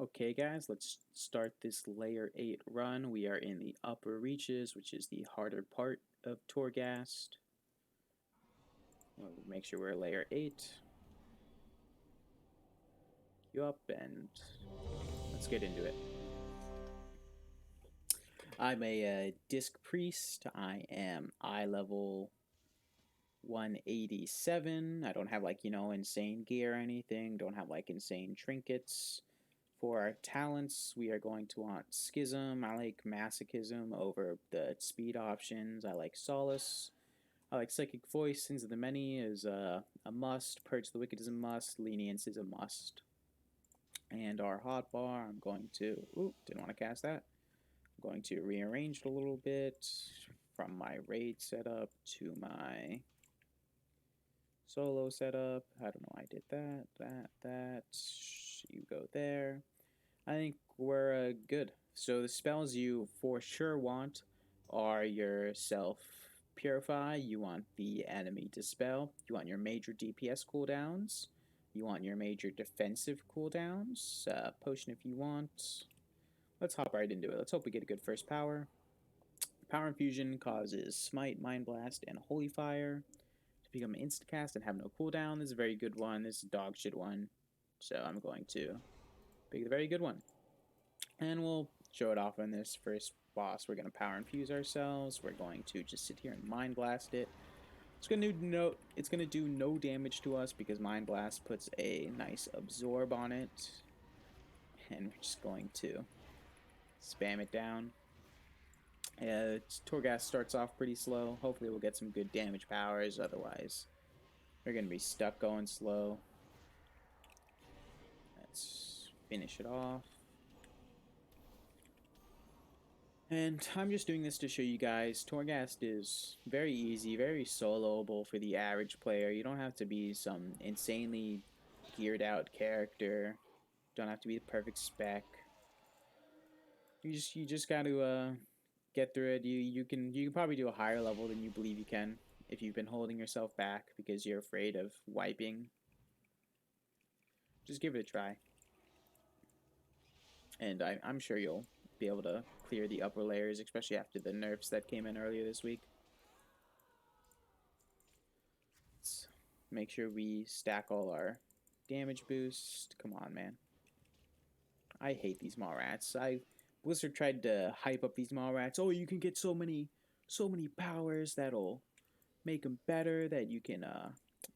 Okay guys, let's start this layer 8 run. We are in the upper reaches, which is the harder part of Torghast. We'll make sure we're layer 8. Queue up and let's get into it. I'm a disc priest. I am eye level 187. I don't have like, insane gear or anything. Don't have like insane trinkets. For our talents, we are going to want Schism. I like Masochism over the speed options. I like Solace. I like Psychic Voice. Sins of the Many is a must. Purge the Wicked is a must. Lenience is a must. And our hotbar, I'm going to... Ooh, didn't want to cast that. I'm going to rearrange it a little bit from my raid setup to my solo setup. I don't know, I did that. You go there. I think we're good. So the spells you for sure want are your Self Purify, you want the Enemy Dispel, you want your major DPS cooldowns, you want your major defensive cooldowns, Potion if you want. Let's hop right into it. Let's hope we get a good first power. Power Infusion causes Smite, Mind Blast, and Holy Fire to become an instacast and have no cooldown. This is a very good one. This is a dog shit one. So I'm going to pick the very good one. And we'll show it off on this first boss. We're going to power infuse ourselves. We're going to just sit here and mind blast it. It's going to do no damage to us because Mind Blast puts a nice absorb on it. And we're just going to spam it down. Torghast starts off pretty slow. Hopefully we'll get some good damage powers. Otherwise, we're going to be stuck going slow. Let's finish it off. And I'm just doing this to show you guys, Torghast is very easy, very soloable for the average player. You don't have to be some insanely geared out character. Don't have to be the perfect spec. You just got to get through it. You can probably do a higher level than you believe you can if you've been holding yourself back because you're afraid of wiping. Just give it a try. And I'm sure you'll be able to clear the upper layers, especially after the nerfs that came in earlier this week. Let's make sure we stack all our damage boost. Come on, man. I hate these mall rats. Blizzard tried to hype up these mall rats. Oh, you can get so many powers that'll make them better, that you can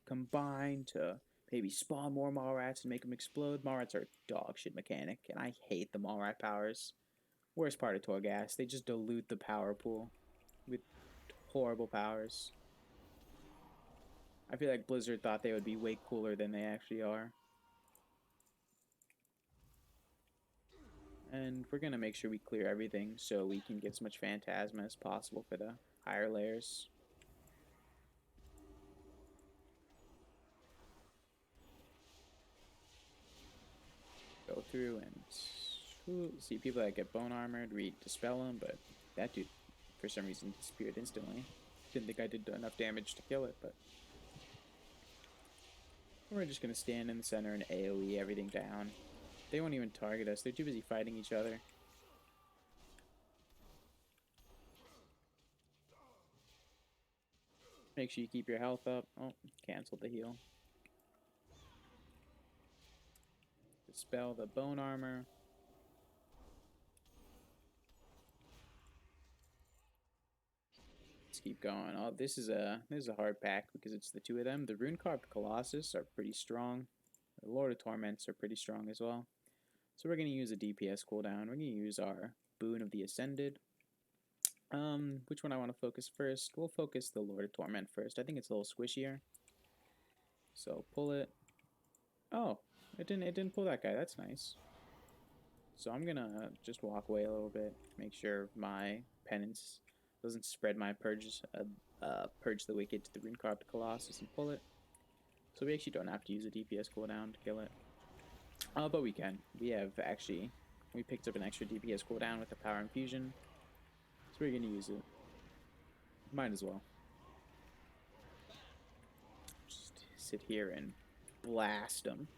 combine to maybe spawn more mall rats and make them explode. Mall rats are a dog shit mechanic, and I hate the mall rat powers. Worst part of Torghast, they just dilute the power pool with horrible powers. I feel like Blizzard thought they would be way cooler than they actually are. And we're going to make sure we clear everything so we can get as much Phantasma as possible for the higher layers. Go through and see people that get bone armored, we dispel them, but that dude for some reason disappeared instantly. Didn't think I did enough damage to kill it, but we're just going to stand in the center and AoE everything down. They won't even target us. They're too busy fighting each other. Make sure you keep your health up. Oh, canceled the heal. Dispel the bone armor. Let's keep going. Oh, this is a hard pack because it's the two of them. The RuneKool Colossus are pretty strong. The Lord of Torments are pretty strong as well. So we're going to use a DPS cooldown. We're going to use our Boon of the Ascended. Which one I want to focus first? We'll focus the Lord of Torment first. I think it's a little squishier. So pull it. Oh, it didn't pull that guy. That's nice. So I'm gonna just walk away a little bit, make sure my penance doesn't spread my purge the wicked to the RuneKool Colossus and pull it. So we actually don't have to use a DPS cooldown to kill it. But we can. We picked up an extra DPS cooldown with the power infusion. So we're gonna use it. Might as well. Just sit here and blast them.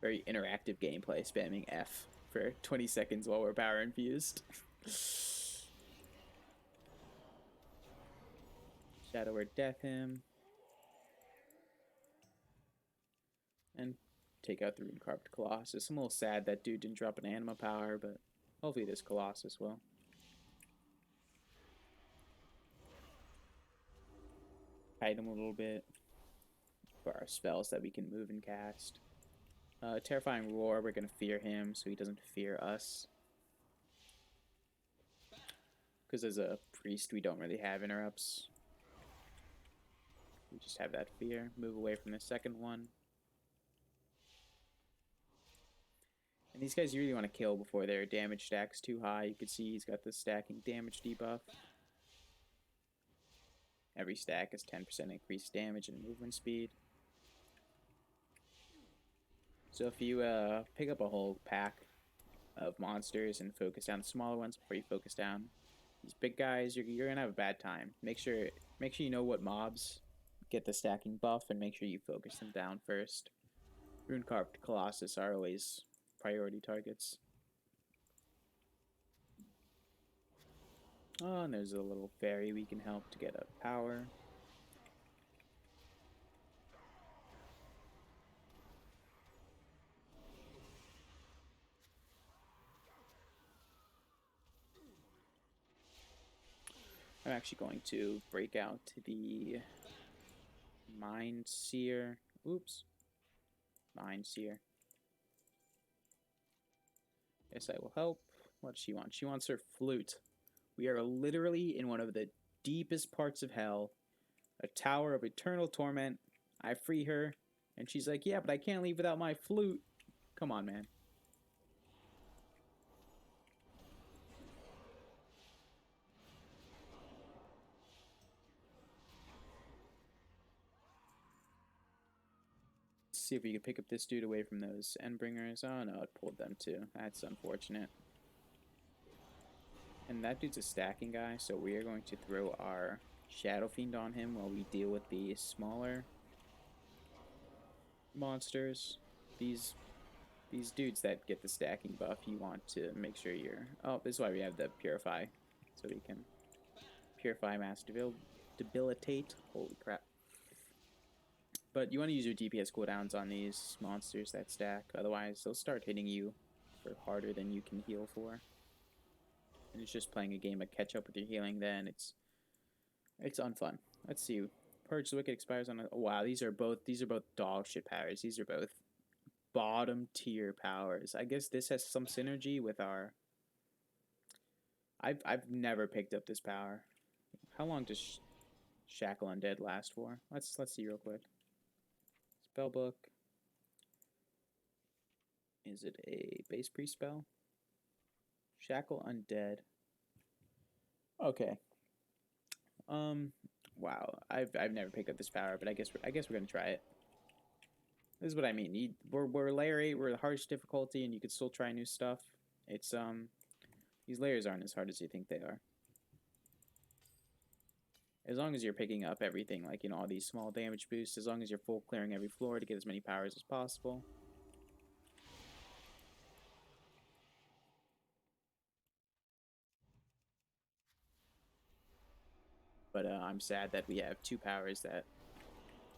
Very interactive gameplay, spamming F for 20 seconds while we're power infused. Shadow Word Death him. And take out the Rune-Carved Colossus. I'm a little sad that dude didn't drop an anima power, but hopefully this Colossus will. Hide him a little bit for our spells that we can move and cast. Terrifying Roar, we're going to fear him so he doesn't fear us. Because as a priest, we don't really have interrupts. We just have that fear. Move away from the second one. And these guys you really want to kill before their damage stack's too high. You can see he's got the stacking damage debuff. Every stack is 10% increased damage and movement speed. So if you pick up a whole pack of monsters and focus down the smaller ones before you focus down these big guys, you're gonna have a bad time. Make sure you know what mobs get the stacking buff and make sure you focus them down first. Rune-Carved Colossus are always priority targets. Oh, and there's a little fairy we can help to get up power. I'm actually going to break out the Mind Seer. Oops. Mind Seer. Yes, I will help. What does she want? She wants her flute. We are literally in one of the deepest parts of hell. A tower of eternal torment. I free her. And she's like, yeah, but I can't leave without my flute. Come on, man. Let's see if we can pick up this dude away from those Endbringers. Oh no, it pulled them too. That's unfortunate. And that dude's a stacking guy, so we are going to throw our Shadow Fiend on him while we deal with the smaller monsters. These dudes that get the stacking buff, you want to make sure you're... Oh, this is why we have the Purify. So we can Purify, Mass Debilitate. Holy crap. But you want to use your DPS cooldowns on these monsters that stack. Otherwise, they'll start hitting you for harder than you can heal for. And it's just playing a game of catch up with your healing then. It's unfun. Let's see. Purge the Wicked expires on a... Oh, wow, these are both dog shit powers. These are both bottom tier powers. I guess this has some synergy with our... I've never picked up this power. How long does Shackle Undead last for? Let's see real quick. Spellbook. Is it a base priest spell? Shackle Undead. Okay. Wow. I've never picked up this power, but I guess we're gonna try it. This is what I mean. We're layer 8. We're the hardest difficulty, and you can still try new stuff. It's these layers aren't as hard as you think they are. As long as you're picking up everything, like, you know, all these small damage boosts, as long as you're full clearing every floor to get as many powers as possible. But I'm sad that we have two powers that...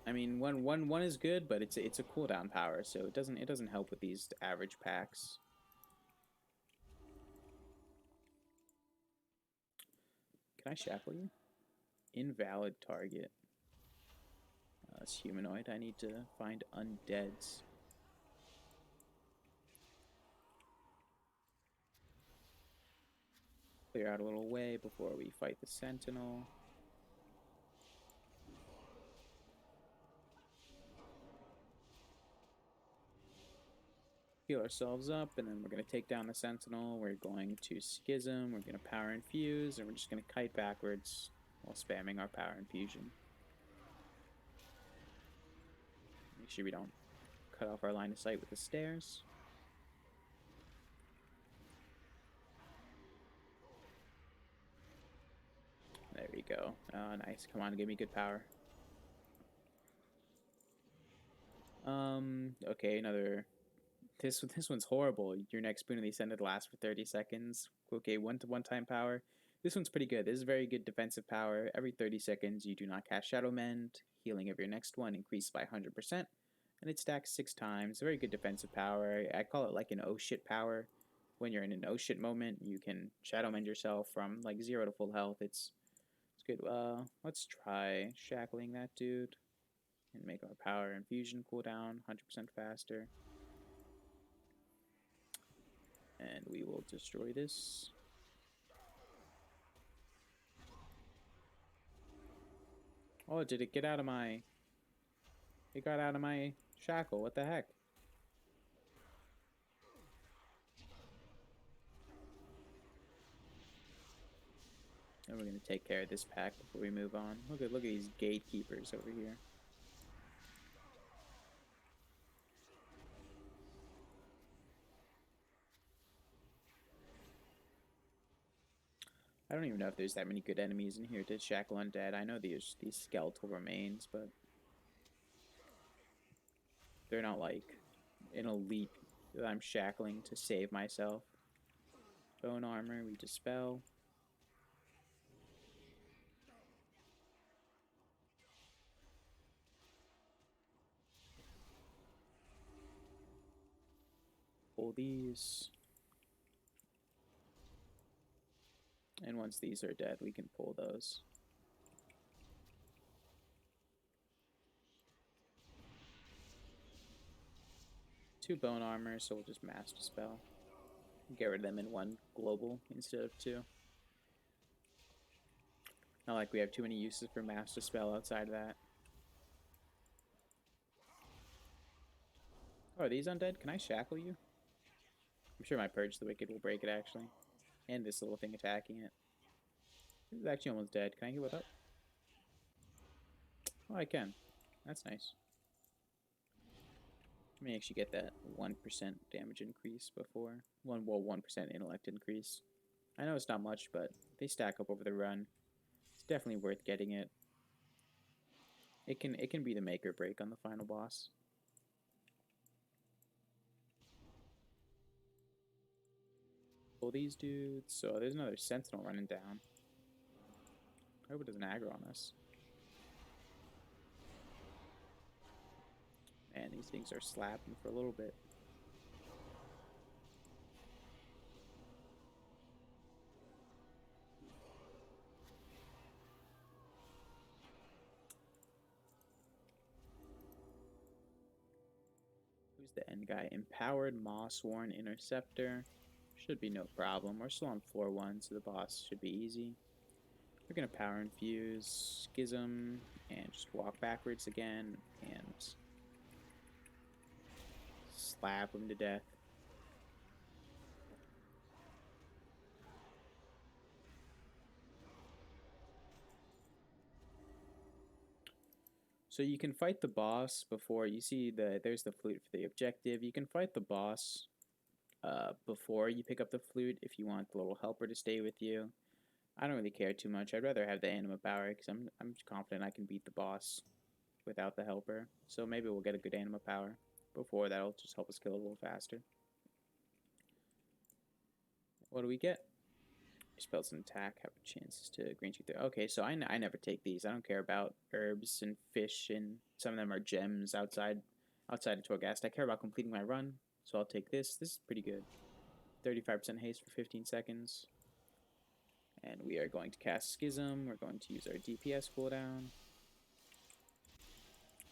I mean, one is good, but it's a cooldown power, so it doesn't help with these average packs. Can I shackle you? Invalid target. It's humanoid. I need to find undeads. Clear out a little way before we fight the sentinel. Heal ourselves up, and then we're going to take down the sentinel. We're going to schism. We're going to power infuse, and we're just going to kite backwards while spamming our power infusion. Make sure we don't cut off our line of sight with the stairs. There we go. Oh, nice. Come on, give me good power. Okay, another This one's horrible. Your next boon of the Ascended lasts for 30 seconds. Okay, 1-to-1 power. This one's pretty good. This is very good defensive power. Every 30 seconds, you do not cast Shadow Mend. Healing of your next one increased by 100%. And it stacks 6 times. Very good defensive power. I call it like an oh shit power. When you're in an oh shit moment, you can Shadow Mend yourself from like 0 to full health. It's good. Let's try shackling that dude. And make our power infusion cooldown 100% faster. And we will destroy this. Oh, did it get out of my... It got out of my shackle. What the heck? And we're going to take care of this pack before we move on. Look at these gatekeepers over here. I don't even know if there's that many good enemies in here to shackle undead. I know there's these skeletal remains, but they're not like an elite that I'm shackling to save myself. Bone armor, we dispel. Pull these. And once these are dead, we can pull those. Two bone armor, so we'll just mass dispel. Get rid of them in one global instead of two. Not like we have too many uses for mass dispel outside of that. Oh, are these undead? Can I shackle you? I'm sure my Purge the Wicked will break it, actually. And this little thing attacking it. This is actually almost dead. Can I heal it up? Oh, I can. That's nice. Let me actually get that 1% damage increase before. 1% intellect increase. I know it's not much, but they stack up over the run. It's definitely worth getting it. It can be the make or break on the final boss. Pull these dudes. So there's another sentinel running down. I hope it doesn't aggro on us. Man, these things are slapping for a little bit. Who's the end guy? Empowered Moss-Worn Interceptor. Should be no problem. We're still on floor 1, so the boss should be easy. We're going to power infuse, schism, and just walk backwards again, and slap him to death. So you can fight the boss before you see there's the flute for the objective. You can fight the boss before you pick up the flute if you want the little helper to stay with you. I don't really care too much. I'd rather have the anima power because I'm confident I can beat the boss without the helper. So maybe we'll get a good anima power before. That'll just help us kill a little faster. What do we get? Spells and attack have chances to green tooth. Okay, so I never take these. I don't care about herbs and fish, and some of them are gems outside of Torghast. I care about completing my run, so I'll take this. This is pretty good. 35% haste for 15 seconds. And we are going to cast Schism. We're going to use our DPS cooldown.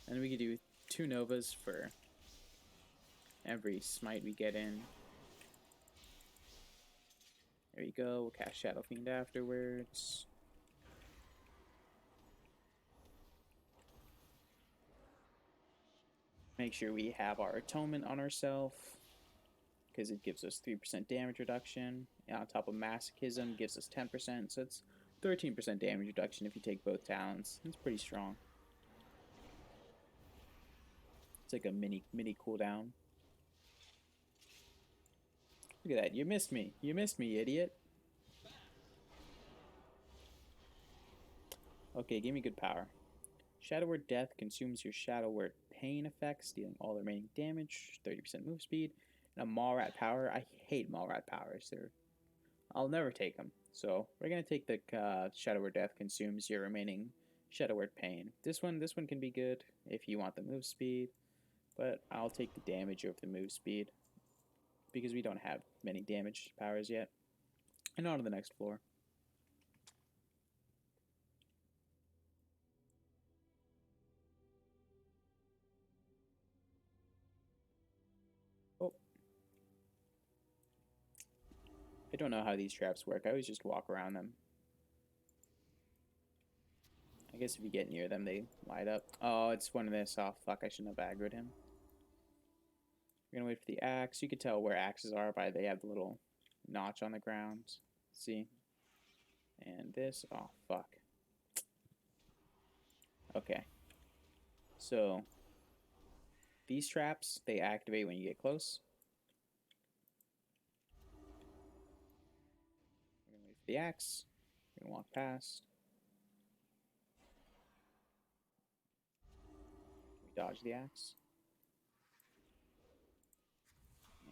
And we can do 2 Novas for every smite we get in. There you go. We'll cast Shadow Fiend afterwards. Make sure we have our Atonement on ourselves, because it gives us 3% damage reduction. And on top of Masochism, gives us 10%, so it's 13% damage reduction if you take both talents. It's pretty strong. It's like a mini cooldown. Look at that. You missed me. You missed me, idiot. Okay, give me good power. Shadow Word Death consumes your Shadow Word Pain effects, dealing all the remaining damage, 30% move speed. And a Mall Rat Power. I hate Mall Rat Powers. I'll never take them. So we're gonna take the Shadow Word Death consumes your remaining Shadow Word Pain. This one can be good if you want the move speed, but I'll take the damage over the move speed because we don't have many damage powers yet. And on to the next floor. Oh, I don't know how these traps work. I always just walk around them. I guess if you get near them, they light up. Oh, it's one of this. Oh, fuck, I shouldn't have aggroed him. We're going to wait for the axe. You can tell where axes are by they have the little notch on the ground. See? And this. Oh, fuck. Okay. So, these traps, they activate when you get close. We're going to wait for the axe. We're going to walk past. We dodge the axe.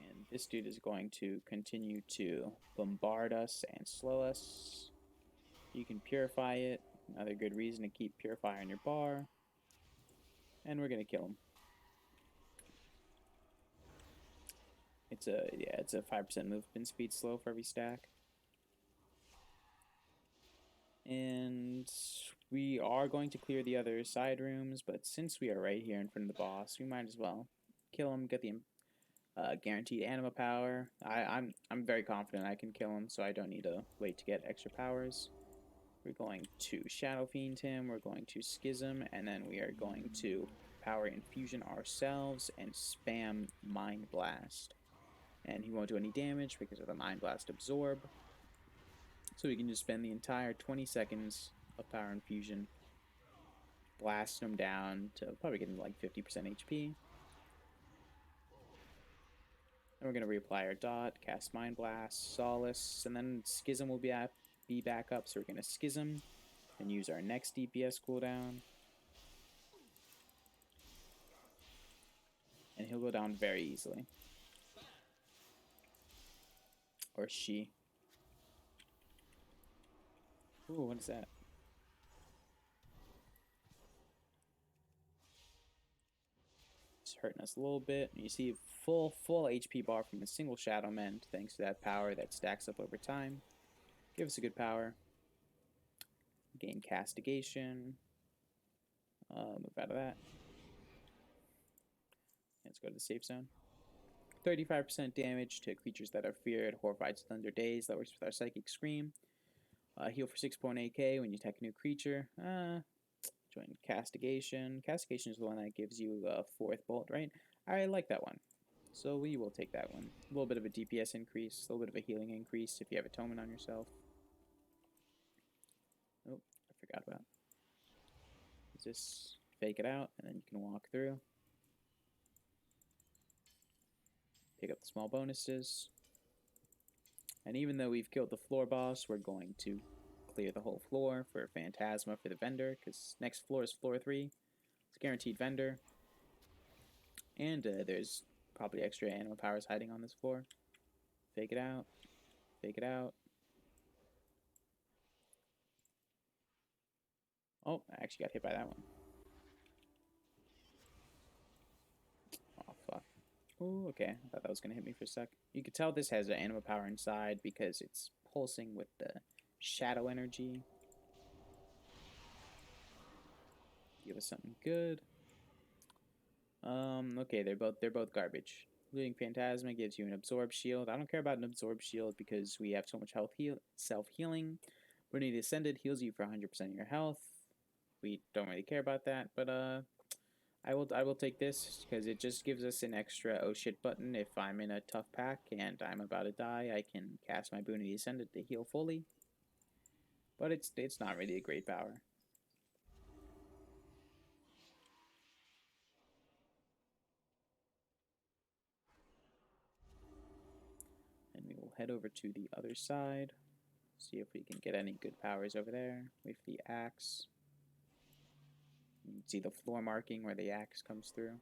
And this dude is going to continue to bombard us and slow us. You can purify it. Another good reason to keep purify on your bar. And we're going to kill him. It's a 5% movement speed slow for every stack. And we are going to clear the other side rooms, but since we are right here in front of the boss, we might as well kill him, get the guaranteed anima power. I'm very confident I can kill him, so I don't need to wait to get extra powers. We're going to Shadow Fiend him, we're going to Schism, and then we are going to Power Infusion ourselves and spam Mind Blast. And he won't do any damage because of the Mind Blast Absorb. So we can just spend the entire 20 seconds of Power Infusion blasting him down to probably getting like 50% HP. And we're going to reapply our dot, cast Mind Blast, Solace, and then Schism will be back up. So we're going to Schism and use our next DPS cooldown. And he'll go down very easily. Or she. Ooh, what is that? It's hurting us a little bit. You see full HP bar from a single Shadow Mend thanks to that power that stacks up over time. Give us a good power. Gain Castigation. Move out of that. Let's go to the safe zone. 35% damage to creatures that are feared. Horrified Thunder Daze. That works with our Psychic Scream. Heal for 6.8k when you attack a new creature. Join Castigation. Castigation is the one that gives you a 4th bolt, right? I like that one. So we will take that one. A little bit of a DPS increase. A little bit of a healing increase if you have Atonement on yourself. Oh, I forgot about. Just fake it out, and then you can walk through. Pick up the small bonuses. And even though we've killed the floor boss, we're going to clear the whole floor for Phantasma for the vendor, because next floor is floor 3. It's guaranteed vendor. And there's probably extra anima powers hiding on this floor. Fake it out. Fake it out. Oh, I actually got hit by that one. Oh, fuck. Oh, okay. I thought that was going to hit me for a sec. You can tell this has an anima power inside because it's pulsing with the shadow energy. Give us something good. Okay, they're both garbage. Looting Phantasma gives you an Absorb Shield. I don't care about an Absorb Shield because we have so much self-healing. Burning the Ascended heals you for 100% of your health. We don't really care about that, but I will take this because it just gives us an extra oh shit button if I'm in a tough pack and I'm about to die. I can cast my Boon of the Ascended to heal fully. But it's not really a great power. And we will head over to the other side. See if we can get any good powers over there. Wait for the axe. You can see the floor marking where the axe comes through.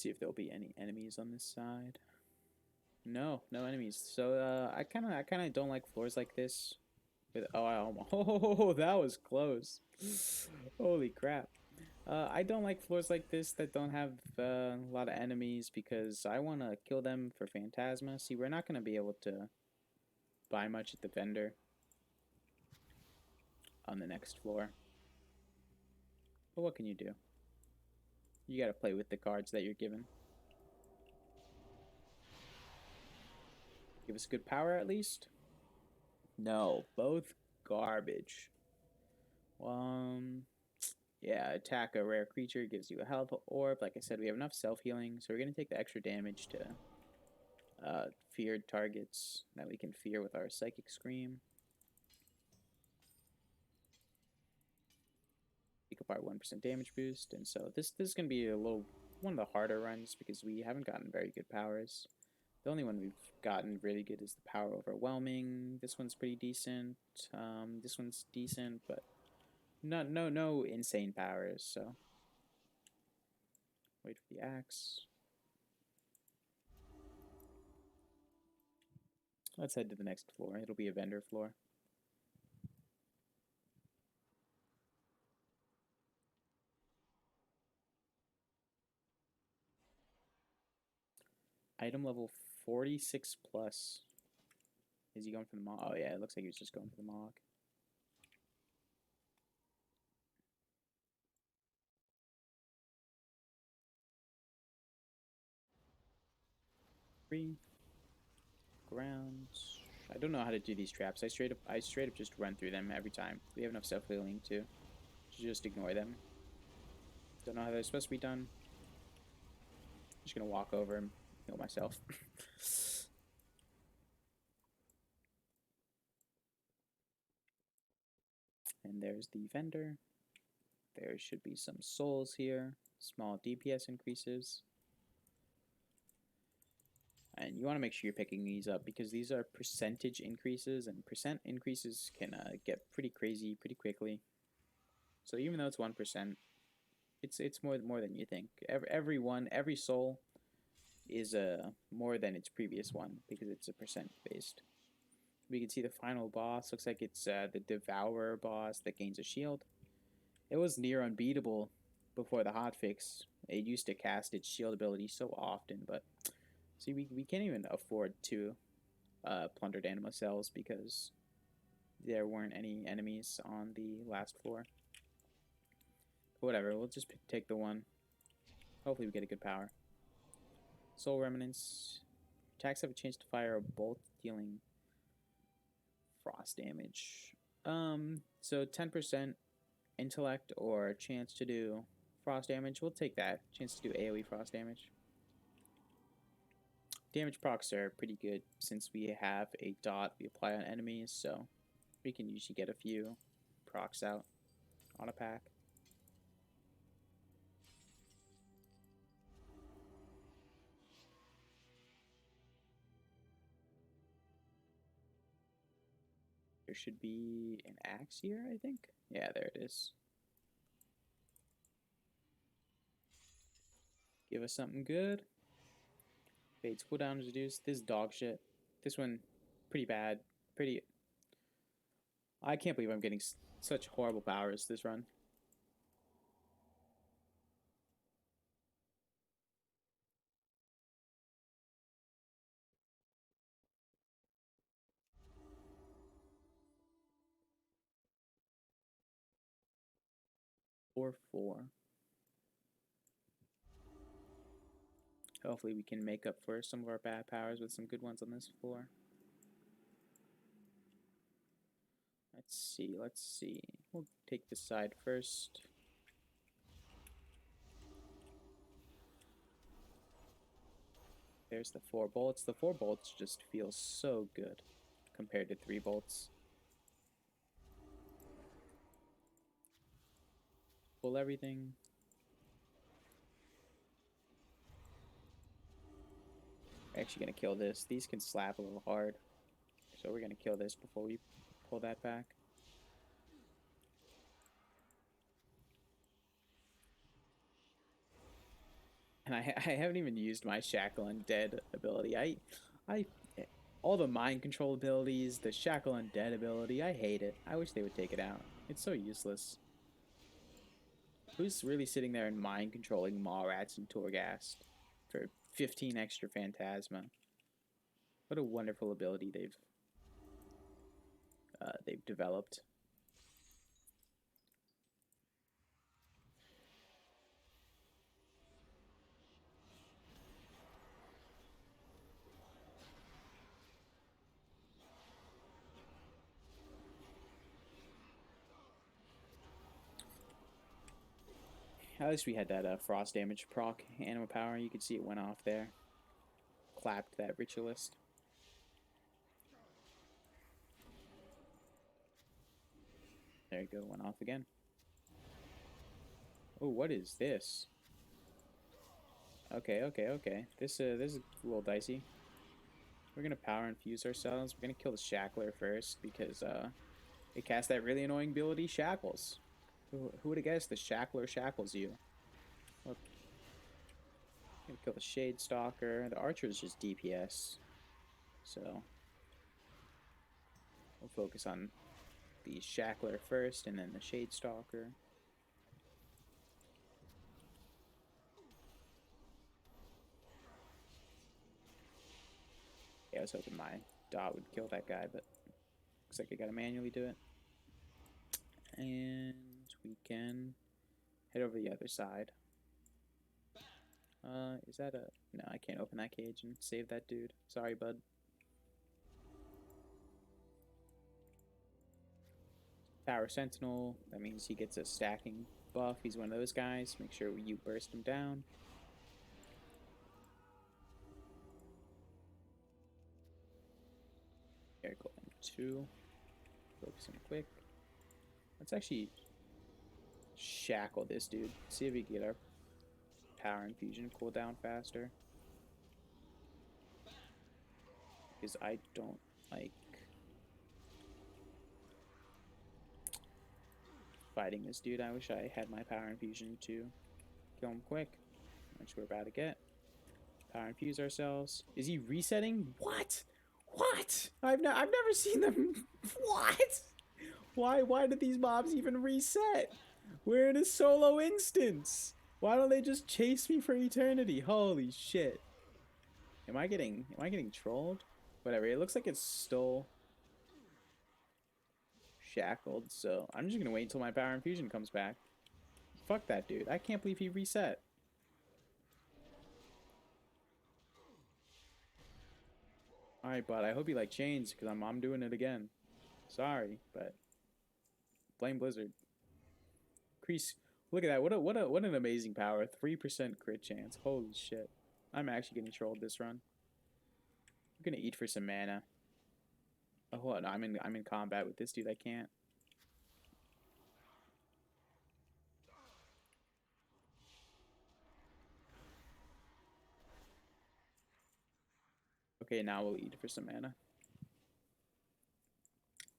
see if there'll be any enemies on this side. No, no enemies. So I kind of don't like floors like this. With I almost oh that was close. Holy crap. I don't like floors like this that don't have a lot of enemies because I want to kill them for Phantasma. See, we're not going to be able to buy much at the vendor on the next floor. But what can you do? You got to play with the cards that you're given. Give us good power at least? No, both garbage. Yeah, attack a rare creature, gives you a health orb. Like I said, we have enough self-healing, so we're going to take the extra damage to feared targets that we can fear with our Psychic Scream. Pick up our 1% damage boost, and so this is going to be one of the harder runs because we haven't gotten very good powers. The only one we've gotten really good is the Power Overwhelming. This one's pretty decent. This one's decent, but no insane powers, so wait for the axe. Let's head to the next floor. It'll be a vendor floor. Item level 46 plus. Is he going for the Mog? Oh yeah, it looks like he was just going for the Mog. Three. Ground. I don't know how to do these traps. I straight up just run through them every time. We have enough self-healing to just ignore them. Don't know how they're supposed to be done. Just gonna walk over and heal myself. And there's the vendor. There should be some souls here. Small DPS increases. And you want to make sure you're picking these up because these are percentage increases, and percent increases can get pretty crazy pretty quickly. So even though it's 1%, it's more than you think. Every soul is more than its previous one because it's a percent based. We can see the final boss. Looks like it's the Devourer boss that gains a shield. It was near unbeatable before the hotfix. It used to cast its shield ability so often, but see, we can't even afford to plundered anima cells because there weren't any enemies on the last floor. But whatever, we'll just take the one. Hopefully we get a good power. Soul Remnants. Attacks have a chance to fire a bolt dealing frost damage. So 10% intellect or chance to do frost damage. We'll take that. Chance to do AoE frost damage. Damage procs are pretty good since we have a dot we apply on enemies, so we can usually get a few procs out on a pack. There should be an axe here, I think. Yeah, there it is. Give us something good. Fade's cooldown is reduced. This dog shit. This one, pretty bad. I can't believe I'm getting such horrible powers this run. Or 4. Hopefully we can make up for some of our bad powers with some good ones on this floor. Let's see. We'll take this side first. There's the 4 bolts. The 4 bolts just feel so good compared to 3 bolts. Pull everything. We're actually going to kill this. These can slap a little hard. So we're going to kill this before we pull that back. And I haven't even used my Shackle Undead ability. I, all the mind control abilities, the Shackle Undead ability, I hate it. I wish they would take it out. It's so useless. Who's really sitting there and mind controlling Mallrats and Torghast for 15 extra Phantasma? What a wonderful ability they've developed. At least we had that frost damage proc animal power. You could see it went off there. Clapped that ritualist. There you go, went off again. Oh, what is this? Okay. This is a little dicey. We're gonna power infuse ourselves. We're gonna kill the Shackler first because it casts that really annoying ability, Shackles. Who would have guessed the Shackler shackles you? Look. Gonna kill the Shade Stalker. The Archer is just DPS. So we'll focus on the Shackler first and then the Shade Stalker. Yeah, I was hoping my dot would kill that guy, but looks like I gotta manually do it. And we can head over the other side. Is that a... No, I can't open that cage and save that dude. Sorry, bud. Power Sentinel. That means he gets a stacking buff. He's one of those guys. Make sure you burst him down. Very cool. And 2. Focus him quick. Let's actually shackle this dude. See if we can get our power infusion cooldown faster. Because I don't like fighting this dude. I wish I had my power infusion to kill him quick, which we're about to get. Power infuse ourselves. Is he resetting? What? What? I've never seen them. What? Why did these mobs even reset? We're in a solo instance. Why don't they just chase me for eternity? Holy shit. Am I getting trolled? Whatever. It looks like it's still shackled, so I'm just gonna wait until my power infusion comes back. Fuck that dude. I can't believe he reset. Alright, bud. I hope you like chains, because I'm doing it again. Sorry, but blame Blizzard. Increase. Look at that. What an amazing power. 3% crit chance. Holy shit. I'm actually getting trolled this run. I'm gonna eat for some mana. Oh, hold on. I'm in combat with this dude. I can't. Okay, now we'll eat for some mana.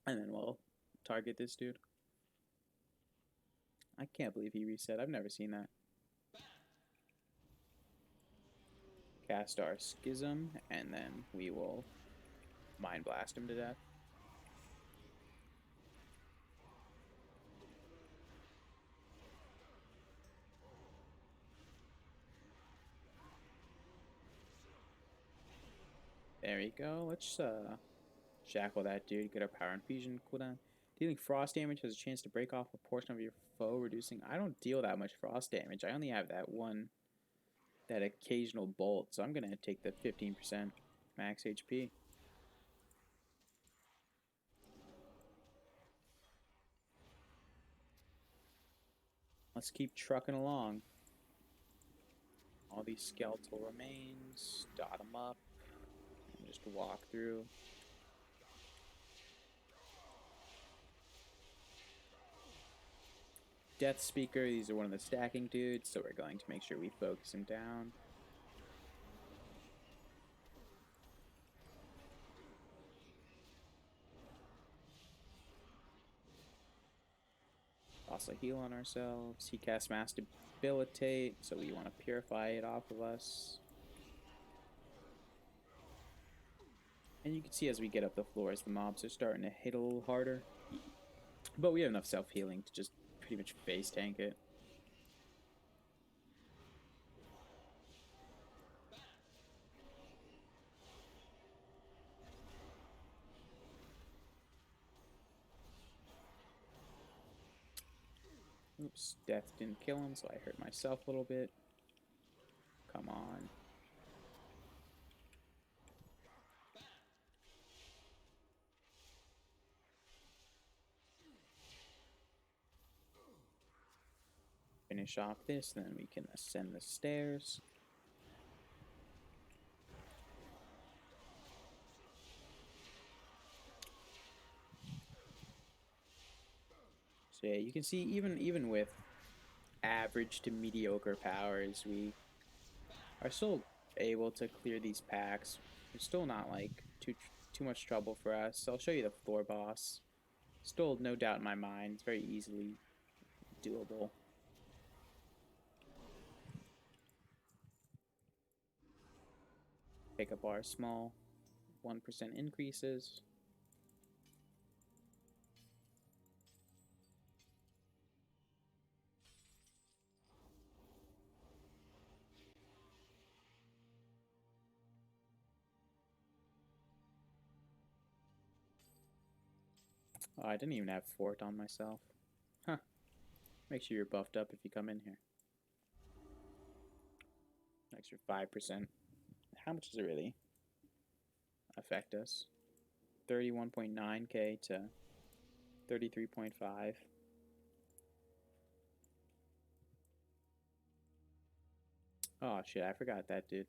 And then we'll target this dude. I can't believe he reset. I've never seen that. Cast our Schism, and then we will Mind Blast him to death. There we go. Let's shackle that dude. Get our power infusion cooldown. Dealing frost damage has a chance to break off a portion of your foe, reducing... I don't deal that much frost damage. I only have that occasional bolt, so I'm going to take the 15% max HP. Let's keep trucking along. All these skeletal remains, dot them up, and just walk through. Death Speaker, these are one of the stacking dudes, so we're going to make sure we focus him down. toss a heal on ourselves. He casts Mass Debilitate, so we want to purify it off of us. And you can see as we get up the floors, the mobs are starting to hit a little harder. But we have enough self-healing to just pretty much face tank it. Oops, death didn't kill him, so I hurt myself a little bit. Come on. Finish off this, then we can ascend the stairs. So yeah, you can see even with average to mediocre powers, we are still able to clear these packs. It's still not like too much trouble for us. I'll show you the floor boss. Still no doubt in my mind, it's very easily doable. Pick up our small 1% increases. Oh, I didn't even have fort on myself. Huh. Make sure you're buffed up if you come in here. Extra 5%. How much does it really affect us? 31.9k to 33.5. Oh shit, I forgot that, dude.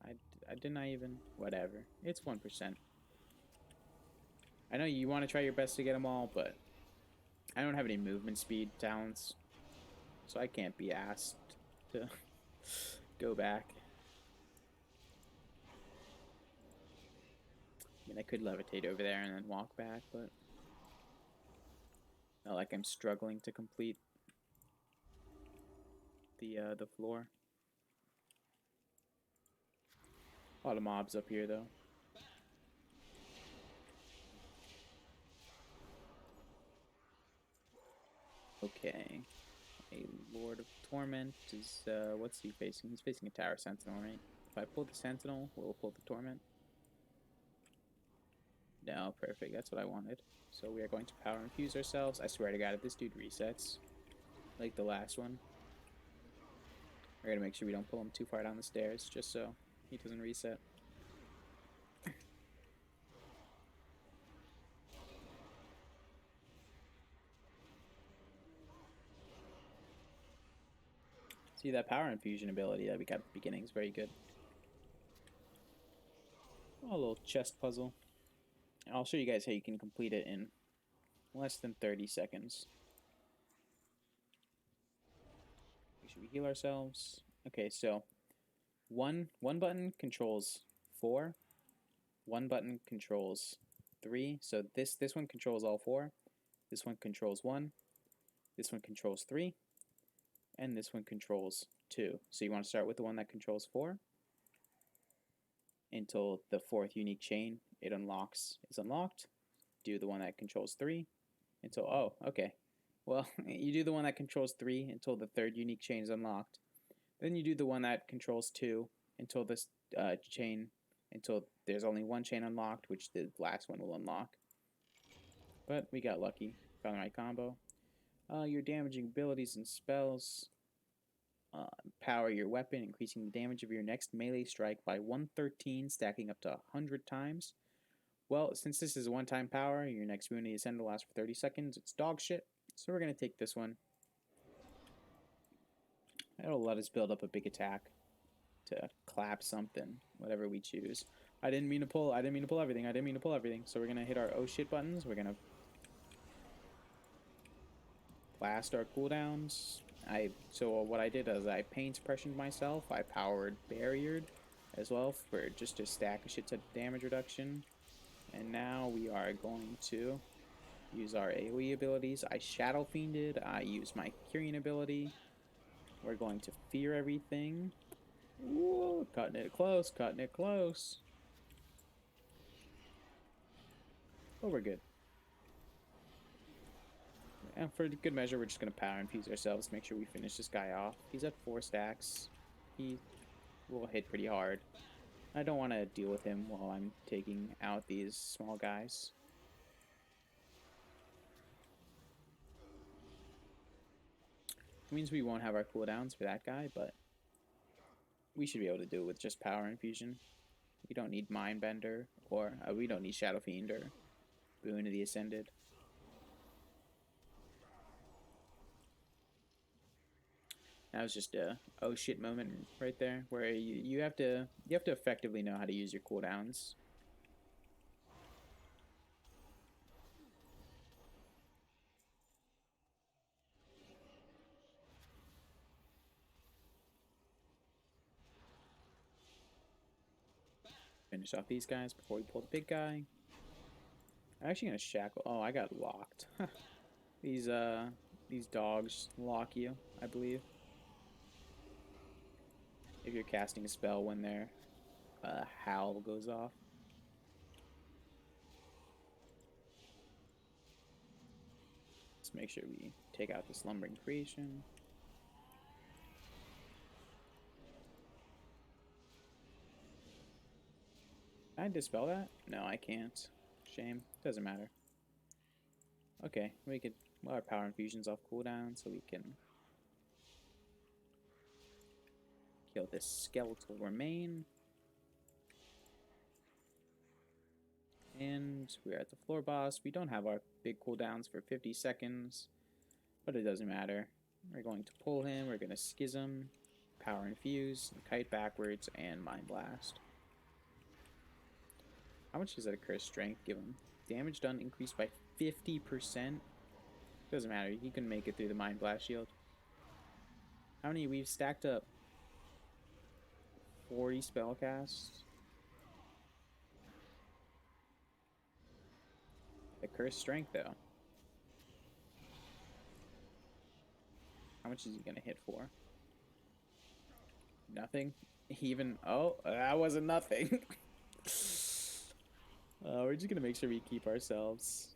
I didn't even... Whatever. It's 1%. I know you want to try your best to get them all, but I don't have any movement speed talents, so I can't be asked to go back. I mean, I could levitate over there and then walk back, but not like I'm struggling to complete the floor. A lot of mobs up here, though. Okay. A Lord of Torment is, what's he facing? He's facing a Tower Sentinel, right? If I pull the Sentinel, we'll pull the Torment. No, perfect. That's what I wanted. So we are going to Power Infuse ourselves. I swear to God, if this dude resets, like the last one, we're gonna make sure we don't pull him too far down the stairs, just so he doesn't reset. See, that Power Infusion ability that we got at the beginning is very good. Oh, a little chest puzzle. I'll show you guys how you can complete it in less than 30 seconds. Make sure we heal ourselves. Okay, so one button controls 4. One button controls 3. So this one controls all 4. This one controls 1. This one controls 3. And this one controls 2. So you want to start with the one that controls 4 until the 4th unique chain it unlocks is unlocked. Do the one that controls 3 until, oh, okay. Well, you do the one that controls 3 until the 3rd unique chain is unlocked. Then you do the one that controls 2 until this until there's only one chain unlocked, which the last one will unlock. But we got lucky. Found the right combo. Your damaging abilities and spells. Power your weapon, increasing the damage of your next melee strike by 113, stacking up to 100 times. Well, since this is a one-time power, your next rune is ascend will last for 30 seconds. It's dog shit, so we're going to take this one. It'll let us build up a big attack to clap something, whatever we choose. I didn't mean to pull everything. So we're going to hit our oh shit buttons. We're going to blast our cooldowns. So what I did is I pain suppressioned myself. I powered barriered as well for just a stack of shit ton damage reduction. And now we are going to use our AoE abilities. I Shadow Fiended. I use my Curing ability. We're going to fear everything. Whoa, cutting it close, cutting it close. Oh, we're good. And for good measure, we're just going to power infuse ourselves, make sure we finish this guy off. He's at 4 stacks. He will hit pretty hard. I don't want to deal with him while I'm taking out these small guys. It means we won't have our cooldowns for that guy, but we should be able to do it with just power infusion. We don't need Mindbender, or we don't need Shadow Fiend or Boon of the Ascended. That was just a oh shit moment right there, where you have to effectively know how to use your cooldowns. Finish off these guys before we pull the big guy. I'm actually gonna shackle. Oh, I got locked. These dogs lock you, I believe. If you're casting a spell when their howl goes off. Let's make sure we take out the Slumbering Creation. Can I dispel that? No, I can't. Shame. Doesn't matter. Okay, we could. Well, our power infusion's off cooldown, so we can kill this skeletal remain. And we're at the floor boss. We don't have our big cooldowns for 50 seconds, but it doesn't matter. We're going to pull him, we're going to schism, power infuse, kite backwards, and mind blast. How much does that cursed strength give him? Damage done increased by 50%. Doesn't matter, he can make it through the mind blast shield. How many? We've stacked up 40 spell casts. The cursed strength, though. How much is he gonna hit for? Nothing? Even... Oh, that wasn't nothing. We're just gonna make sure we keep ourselves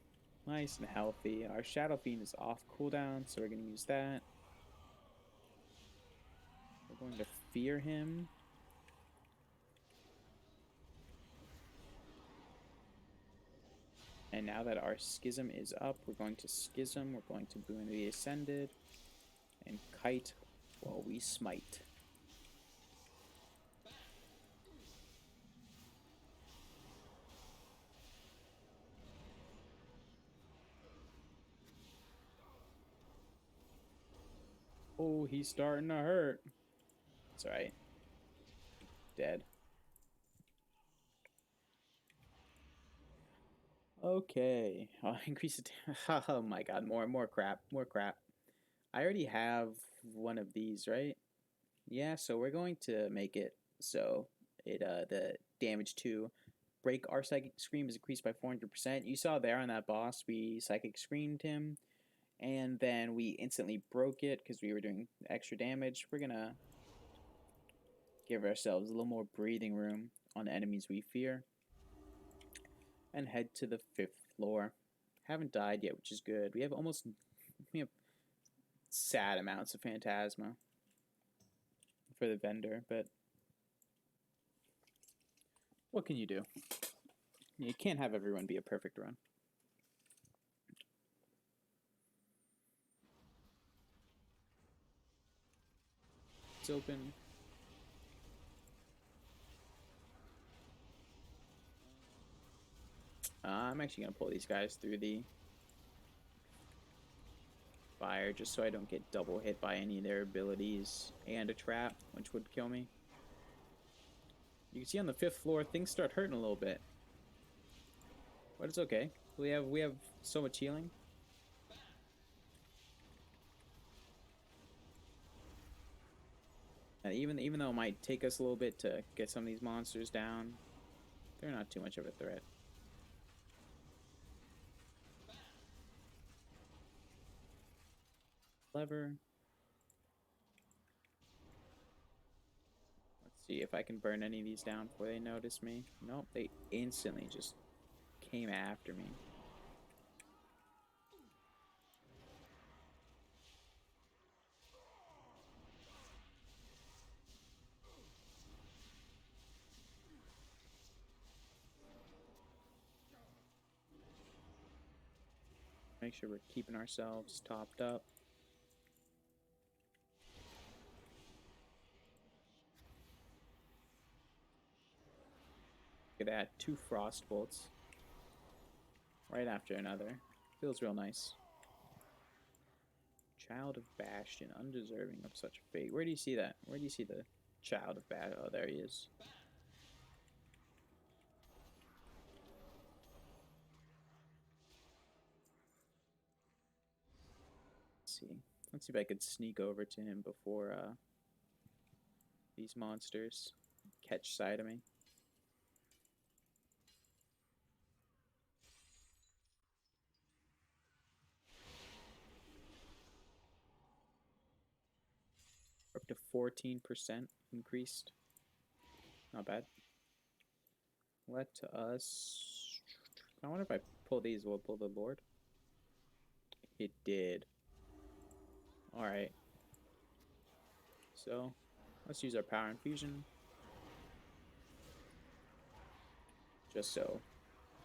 nice and healthy. Our Shadow Fiend is off cooldown, so we're gonna use that. We're going to fear him. And now that our schism is up, we're going to schism, we're going to Boon the Ascended, and kite while we smite. Oh, he's starting to hurt. It's alright. Dead. Okay. I'll increase it. Oh my god, more crap. More crap. I already have one of these, right? Yeah, so we're going to make it so it the damage to break our Psychic Scream is increased by 400%. You saw there on that boss, we Psychic Screamed him, and then we instantly broke it because we were doing extra damage. We're gonna give ourselves a little more breathing room on enemies we fear, and head to the 5th floor. Haven't died yet, which is good. We have sad amounts of Phantasma for the vendor, but what can you do? You can't have everyone be a perfect run. It's open. I'm actually going to pull these guys through the fire just so I don't get double hit by any of their abilities and a trap, which would kill me. You can see on the 5th floor, things start hurting a little bit. But it's okay. We have so much healing. Even though it might take us a little bit to get some of these monsters down, they're not too much of a threat. Clever. Let's see if I can burn any of these down before they notice me. Nope, they instantly just came after me. Make sure we're keeping ourselves topped up. Look at that, 2 frost bolts. Right after another. Feels real nice. Child of Bastion, undeserving of such fate. Where do you see that? Where do you see the Child of Bastion? Oh, there he is. Let's see. Let's see if I could sneak over to him before these monsters catch sight of me. Up to 14% increased. Not bad. Let us... I wonder if I pull these, will it pull the Lord? It did. Alright. So, let's use our Power Infusion. Just so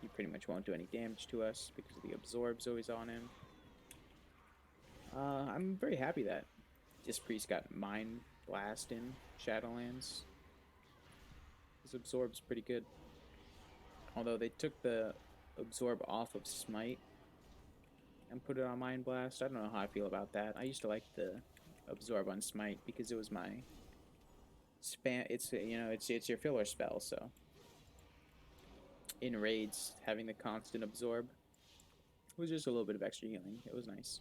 he pretty much won't do any damage to us because the Absorb's always on him. I'm very happy that this priest got Mind Blast in Shadowlands. His Absorb's pretty good. Although they took the Absorb off of Smite and put it on Mind Blast. I don't know how I feel about that. I used to like the Absorb on Smite because it was my spam. It's, you know, it's your filler spell. So in raids, having the constant Absorb was just a little bit of extra healing. It was nice.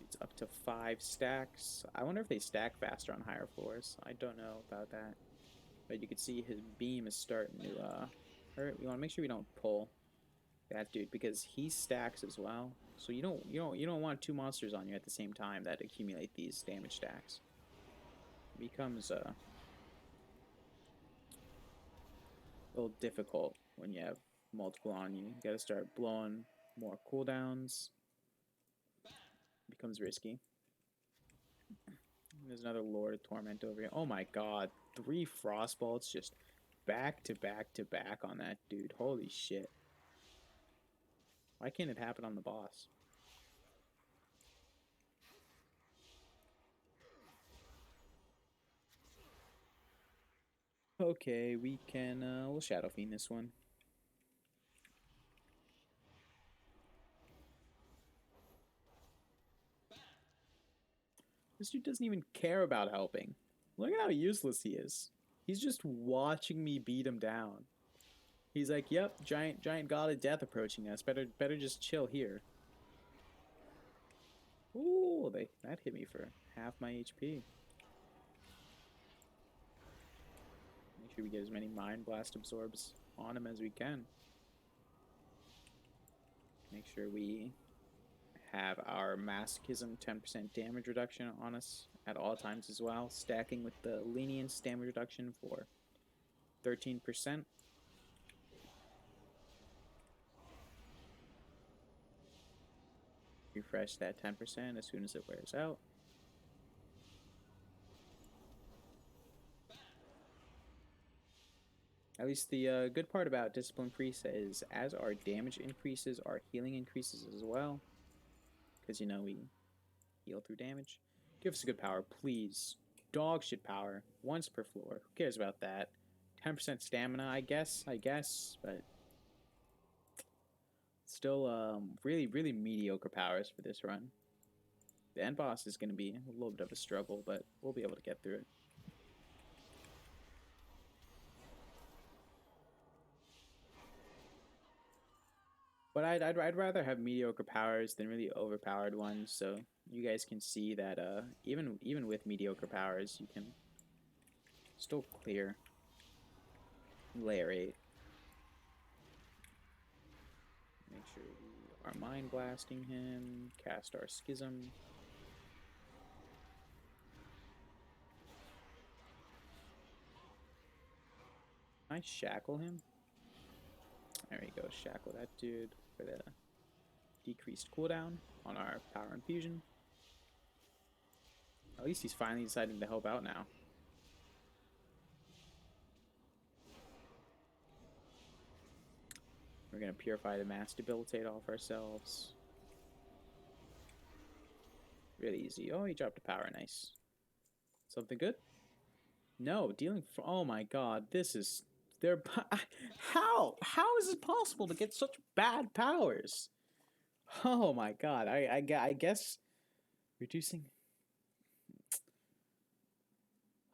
It's up to 5 stacks. I wonder if they stack faster on higher floors. I don't know about that. But you can see his beam is starting to hurt. We want to make sure we don't pull that dude because he stacks as well. So you don't want 2 monsters on you at the same time that accumulate these damage stacks. It becomes a little difficult when you have multiple on you. You got to start blowing more cooldowns. Becomes risky. There's another Lord of Torment over here. Oh my god. 3 frost bolts just back to back to back on that dude. Holy shit. Why can't it happen on the boss? Okay, we can, we'll Shadow Fiend this one. This dude doesn't even care about helping. Look at how useless he is. He's just watching me beat him down. He's like, yep, giant god of death approaching us. Better just chill here. Ooh, that hit me for half my HP. Make sure we get as many Mind Blast Absorbs on him as we can. Make sure we have our Masochism 10% damage reduction on us at all times as well, stacking with the Lenience damage reduction for 13%. Refresh that 10% as soon as it wears out. At least the good part about Discipline Priest is as our damage increases, our healing increases as well. Because, you know, we heal through damage. Give us a good power, please. Dog shit power. Once per floor. Who cares about that? 10% stamina, I guess, but still really mediocre powers for this run. The end boss is going to be a little bit of a struggle, but we'll be able to get through it. But I'd rather have mediocre powers than really overpowered ones, so you guys can see that even with mediocre powers, you can still clear layer 8. Make sure we are mind blasting him. Cast our schism. Can I shackle him? There we go. Shackle that dude for the decreased cooldown on our power infusion. At least he's finally deciding to help out now. We're going to purify the mass debilitate off ourselves. Really easy. Oh, he dropped a power. Nice. Something good? No, dealing... Oh my god, this is... How? How is it possible to get such bad powers? Oh my god, I guess... Reducing...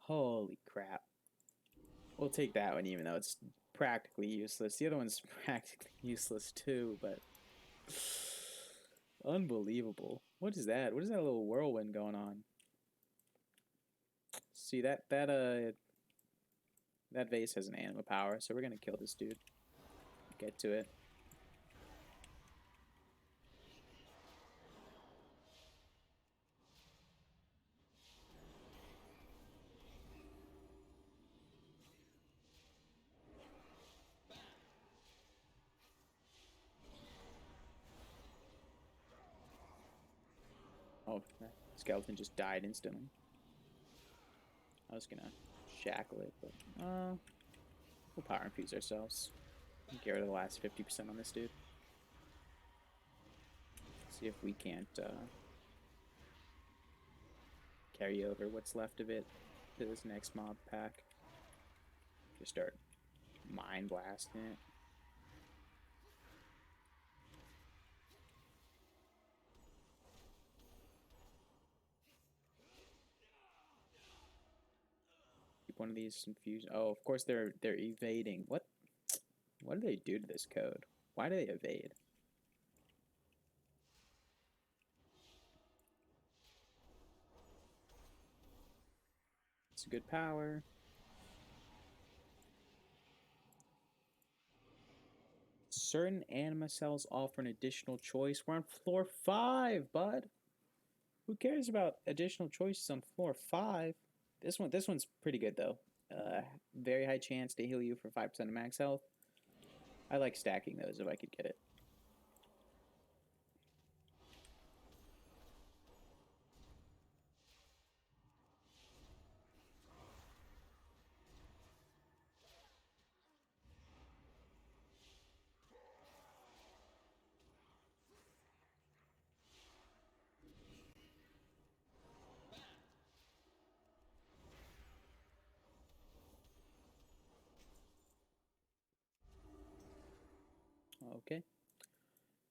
Holy crap. We'll take that one even though it's practically useless. The other one's practically useless too, but... Unbelievable. What is that? What is that little whirlwind going on? See, that vase has an anima power, so we're gonna kill this dude. Get to it. Oh, that skeleton just died instantly. I was gonna shackle it, but we'll power infuse ourselves. Get rid of the last 50% on this dude. See if we can't carry over what's left of it to this next mob pack. Just start mind blasting it. Keep one of these infused. Oh, of course they're evading. What do they do to this code? Why do they evade? It's a good power. Certain anima cells offer an additional choice. We're on floor 5, bud. Who cares about additional choices on floor 5? This one's pretty good though. Very high chance to heal you for 5% of max health. I like stacking those if I could get it. Okay.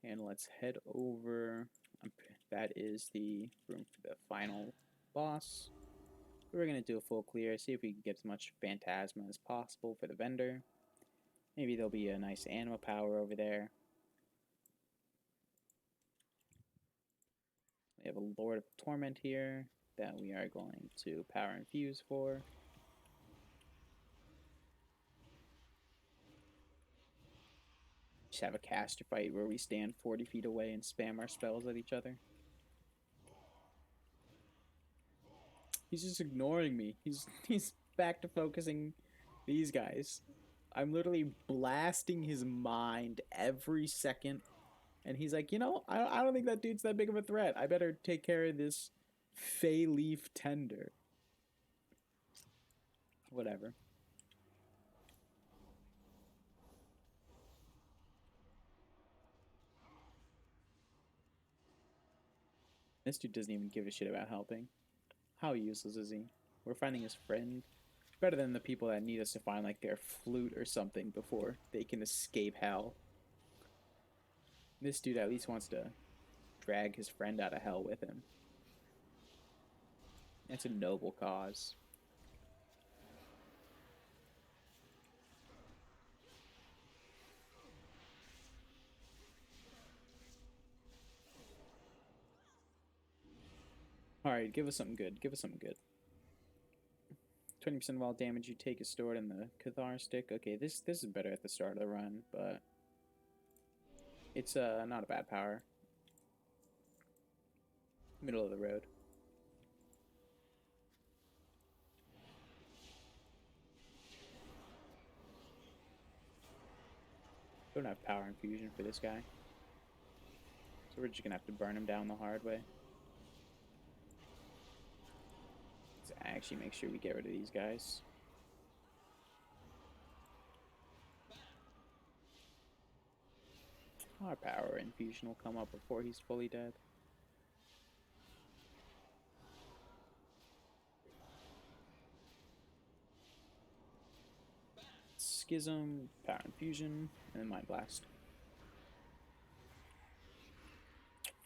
And let's head over. That is the room for the final boss. We're going to do a full clear, see if we can get as much Phantasma as possible for the vendor. Maybe there'll be a nice anima power over there. We have a Lord of Torment here that we are going to power infuse for. Just have a caster fight where we stand 40 feet away and spam our spells at each other. He's just ignoring me. He's back to focusing these guys. I'm literally blasting his mind every second. And he's like, you know, I don't think that dude's that big of a threat. I better take care of this Fey Leaf Tender. Whatever. This dude doesn't even give a shit about helping. How useless is he? We're finding his friend. Better than the people that need us to find like their flute or something before they can escape hell. This dude at least wants to drag his friend out of hell with him. That's a noble cause. Alright, give us something good. Give us something good. 20% of all damage you take is stored in the Cathar stick. Okay, this is better at the start of the run, but It's not a bad power. Middle of the road. Don't have power infusion for this guy. So we're just gonna have to burn him down the hard way. Let's actually make sure we get rid of these guys. Our power infusion will come up before he's fully dead. Schism, power infusion, and then mind blast.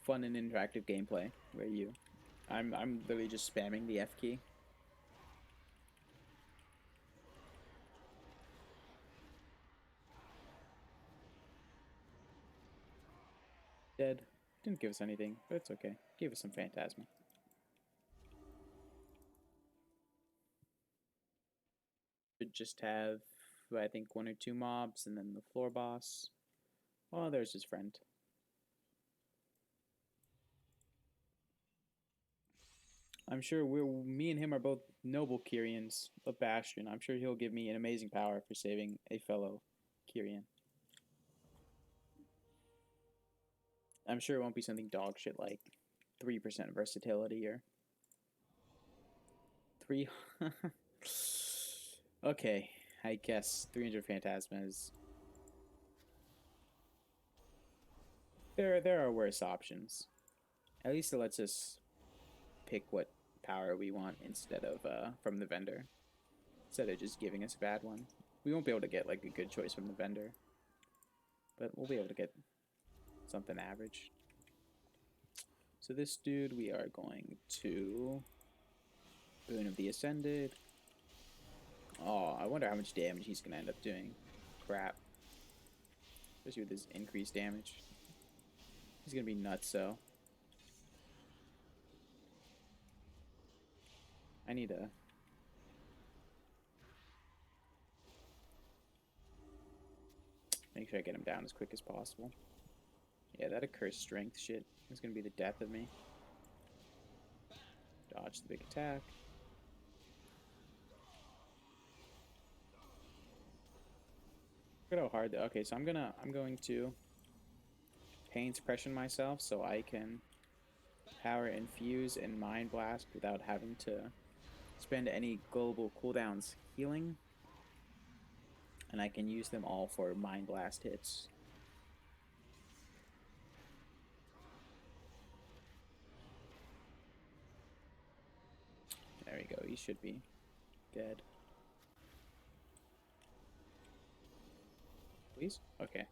Fun and interactive gameplay where I'm literally just spamming the F key. Dead. Didn't give us anything, but it's okay. Gave us some phantasma. Should just have, I think, 1 or 2 mobs and then the floor boss. Oh, there's his friend. I'm sure me and him are both noble Kyrians of Bastion. I'm sure he'll give me an amazing power for saving a fellow Kyrian. I'm sure it won't be something dog shit like 3% versatility or 3. Okay, I guess 300 Phantasma is. There are worse options. At least it lets us pick what power we want instead of from the vendor. Instead of just giving us a bad one. We won't be able to get like a good choice from the vendor. But we'll be able to get something average. So this dude we are going to Boon of the Ascended. Oh, I wonder how much damage he's gonna end up doing. Crap. Especially with his increased damage. He's gonna be nuts, so. I need to make sure I get him down as quick as possible. Yeah, that accursed strength shit is gonna be the death of me. Dodge the big attack. Look at how hard. Okay, so I'm going to pain suppression myself so I can power infuse and mind blast without having to spend any global cooldowns healing, and I can use them all for mind blast hits. There we go. He should be dead. Please? Okay.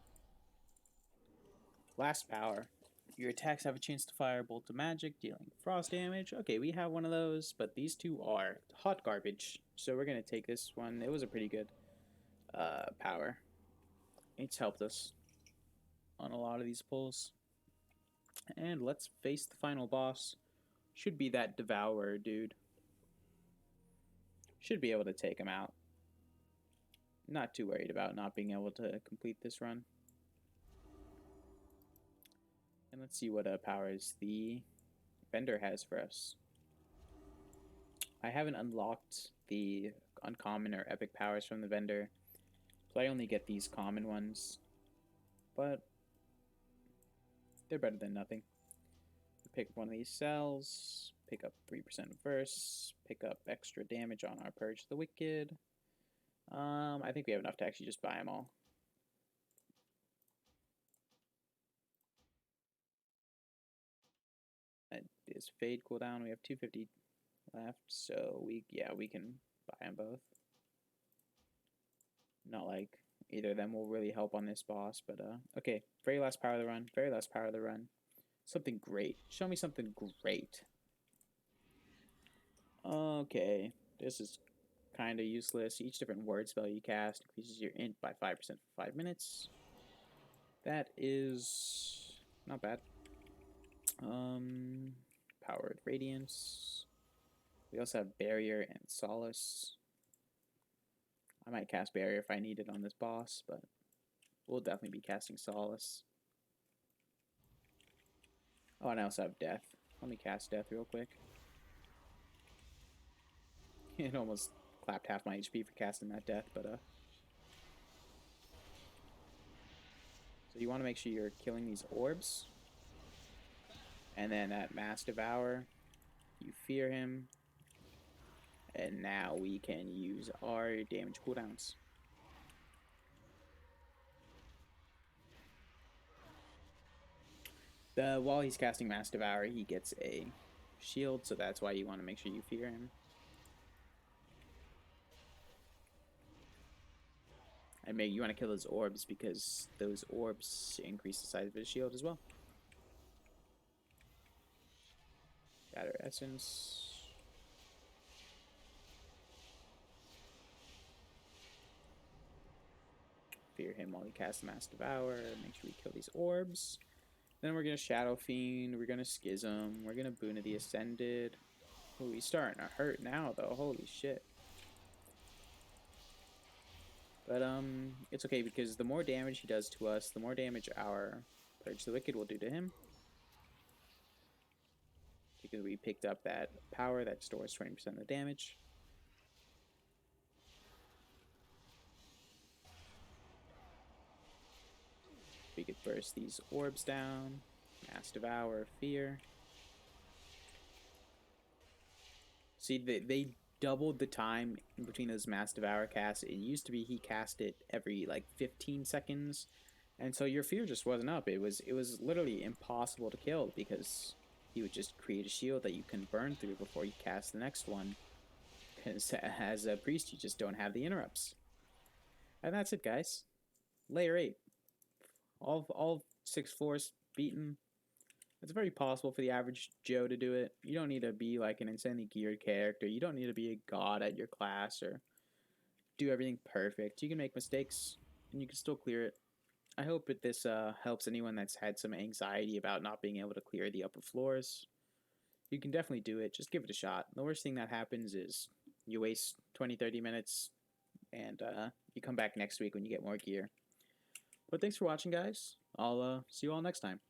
Last power. Your attacks have a chance to fire a bolt of magic, dealing frost damage. Okay, we have one of those, but these two are hot garbage. So we're going to take this one. It was a pretty good power. It's helped us on a lot of these pulls. And let's face the final boss. Should be that Devourer dude. Should be able to take him out. Not too worried about not being able to complete this run. And let's see what powers the vendor has for us. I haven't unlocked the uncommon or epic powers from the vendor, so I only get these common ones. But they're better than nothing. Pick up one of these cells, pick up 3% verse, pick up extra damage on our Purge the Wicked. I think we have enough to actually just buy them all. That is Fade cooldown. We have 250 left, so we can buy them both. Not like either of them will really help on this boss, but okay. Very last power of the run. Very last power of the run. Something great. Show me something great. Okay, this is kind of useless. Each different word spell you cast increases your int by 5% for 5 minutes. That is not bad. Powered Radiance. We also have Barrier and Solace. I might cast Barrier if I need it on this boss, but we'll definitely be casting Solace. Oh, and I also have death. Let me cast death real quick. It almost clapped half my HP for casting that death, but so you want to make sure you're killing these orbs. And then that Mass Devour, you fear him. And now we can use our damage cooldowns. While he's casting Mass Devour, he gets a shield, so that's why you want to make sure you fear him. And maybe you want to kill those orbs because those orbs increase the size of his shield as well. Shatter Essence. Fear him while he casts Mass Devour. Make sure we kill these orbs. Then we're going to Shadow Fiend. We're going to Schism. We're going to Boon of the Ascended. Ooh, he's starting to hurt now, though. Holy shit. But it's okay because the more damage he does to us, the more damage our Purge the Wicked will do to him. Because we picked up that power that stores 20% of the damage. We could burst these orbs down. Mass Devour, Fear. See, they doubled the time in between those Mass Devour casts. It used to be he cast it every like 15 seconds. And so your fear just wasn't up. It was literally impossible to kill because he would just create a shield that you can burn through before you cast the next one. Because as a priest, you just don't have the interrupts. And that's it, guys. Layer 8. All 6 floors beaten. It's very possible for the average Joe to do it. You don't need to be like an insanely geared character. You don't need to be a god at your class or do everything perfect. You can make mistakes and you can still clear it. I hope that this helps anyone that's had some anxiety about not being able to clear the upper floors. You can definitely do it. Just give it a shot. The worst thing that happens is you waste 20-30 minutes and you come back next week when you get more gear. But thanks for watching, guys. I'll see you all next time.